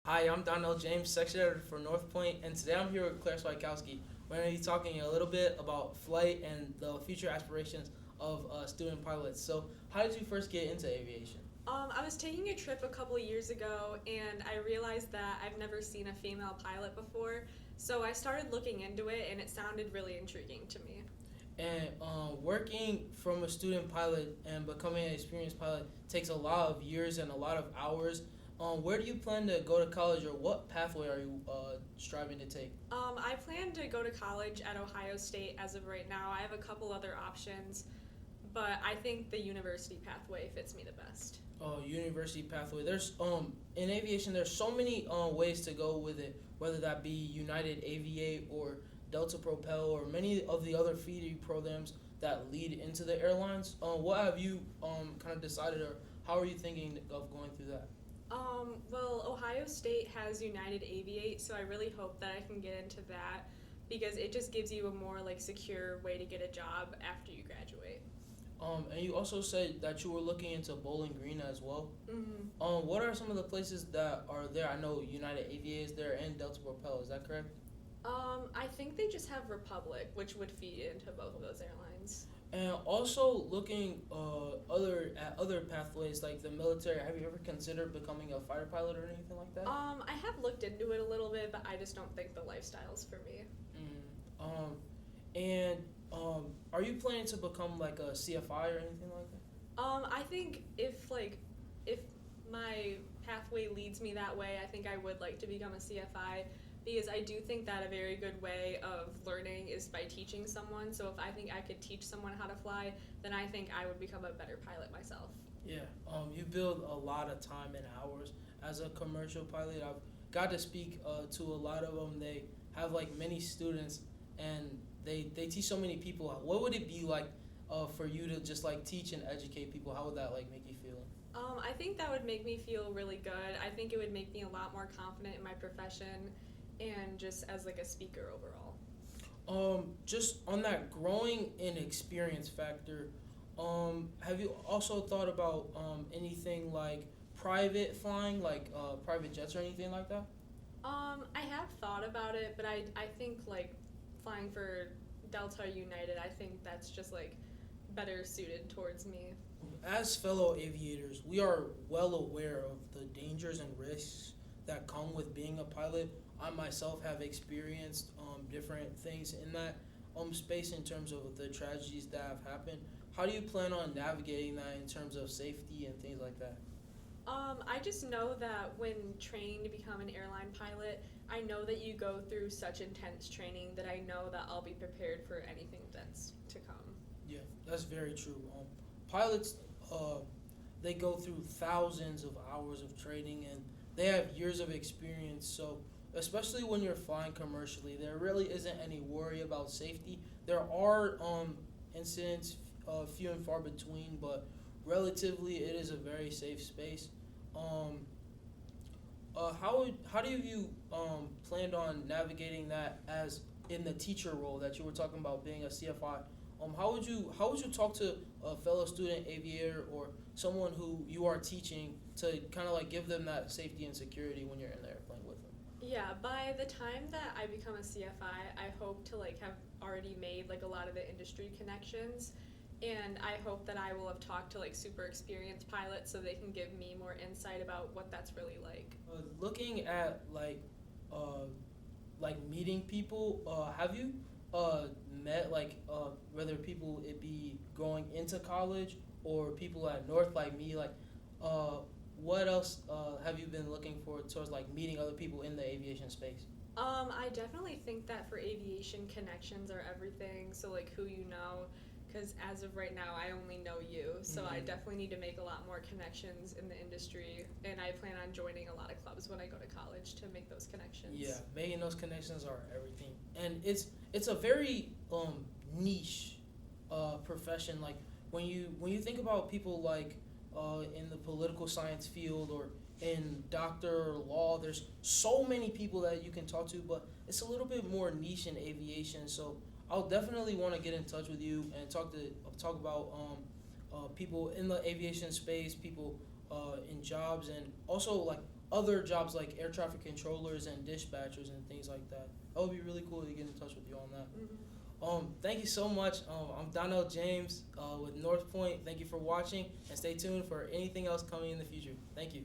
Hi, I'm Donnell James, section editor for North Point, and today I'm here with Claire Swiatkowski. We're going to be talking a little bit about flight and the future aspirations of student pilots. So, how did you first get into aviation? I was taking a trip a couple years ago and I realized that I've never seen a female pilot before. So I started looking into it and it sounded really intriguing to me. And working from a student pilot and becoming an experienced pilot takes a lot of years and a lot of hours. Where do you plan to go to college, or what pathway are you striving to take? I plan to go to college at Ohio State as of right now. I have a couple other options, but I think the university pathway fits me the best. University pathway. There's in aviation, there's so many ways to go with it, whether that be United Aviate or Delta Propel or many of the other feeder programs that lead into the airlines. What have you kind of decided, or how are you thinking of going through that? Well, Ohio State has United Aviate, so I really hope that I can get into that because it just gives you a more like secure way to get a job after you graduate. And you also said that you were looking into Bowling Green as well. hmm What are some of the places that are there? I know United Aviate is there and Delta Propel. Is that correct? I think they just have Republic, which would feed into both of those airlines. And also looking other pathways like the military. Have you ever considered becoming a fighter pilot or anything like that? I have looked into it a little bit, but I just don't think the lifestyle's for me. Mm. And are you planning to become like a CFI or anything like that? I think if my pathway leads me that way, I think I would like to become a CFI because I do think that a very good way of learning is by teaching someone. So if I think I could teach someone how to fly, then I think I would become a better pilot myself. Yeah. You build a lot of time and hours as a commercial pilot. I've got to speak to a lot of them. They have like many students, and they teach so many people. What would it be like for you to just like teach and educate people? How would that like make you feel? I think that would make me feel really good. I think it would make me a lot more confident in my profession and just as like a speaker overall. Just on that growing in experience factor, have you also thought about anything like private flying, like private jets or anything like that? I have thought about it, but I think like flying for Delta or United, I think that's just like better suited towards me. As fellow aviators, we are well aware of the dangers and risks that come with being a pilot. I myself have experienced different things in that space in terms of the tragedies that have happened. How do you plan on navigating that in terms of safety and things like that? I just know that when training to become an airline pilot, I know that you go through such intense training that I know that I'll be prepared for anything that's to come. Yeah, that's very true. Pilots, uh, they go through thousands of hours of training, and they have years of experience. So, especially when you're flying commercially, there really isn't any worry about safety. There are incidents, few and far between, but relatively, it is a very safe space. Um, how do you planned on navigating that as in the teacher role that you were talking about being a CFI? How would you talk to a fellow student aviator or someone who you are teaching to kind of like give them that safety and security when you're in the airplane with them? Yeah, by the time that I become a CFI, I hope to like have already made like a lot of the industry connections and I hope that I will have talked to like super experienced pilots so they can give me more insight about what that's really like. Looking at like meeting people, have you met like whether people it be going into college or people at North like me like uh, what else have you been looking for towards like meeting other people in the aviation space? I definitely think that for aviation, connections are everything. So, like, who you know, because as of right now, I only know you. So, I Mhm. definitely need to make a lot more connections in the industry. And I plan on joining a lot of clubs when I go to college to make those connections. Yeah, making those connections are everything, and it's a very niche profession. Like when you think about people like in the political science field or in doctor or law, there's so many people that you can talk to, but it's a little bit more niche in aviation. So I'll definitely want to get in touch with you and talk about people in the aviation space, people in jobs, and also like other jobs like air traffic controllers and dispatchers and things like that. That would be really cool to get in touch with you on that. Thank you so much. I'm Donnell James with North Point. Thank you for watching, and stay tuned for anything else coming in the future. Thank you.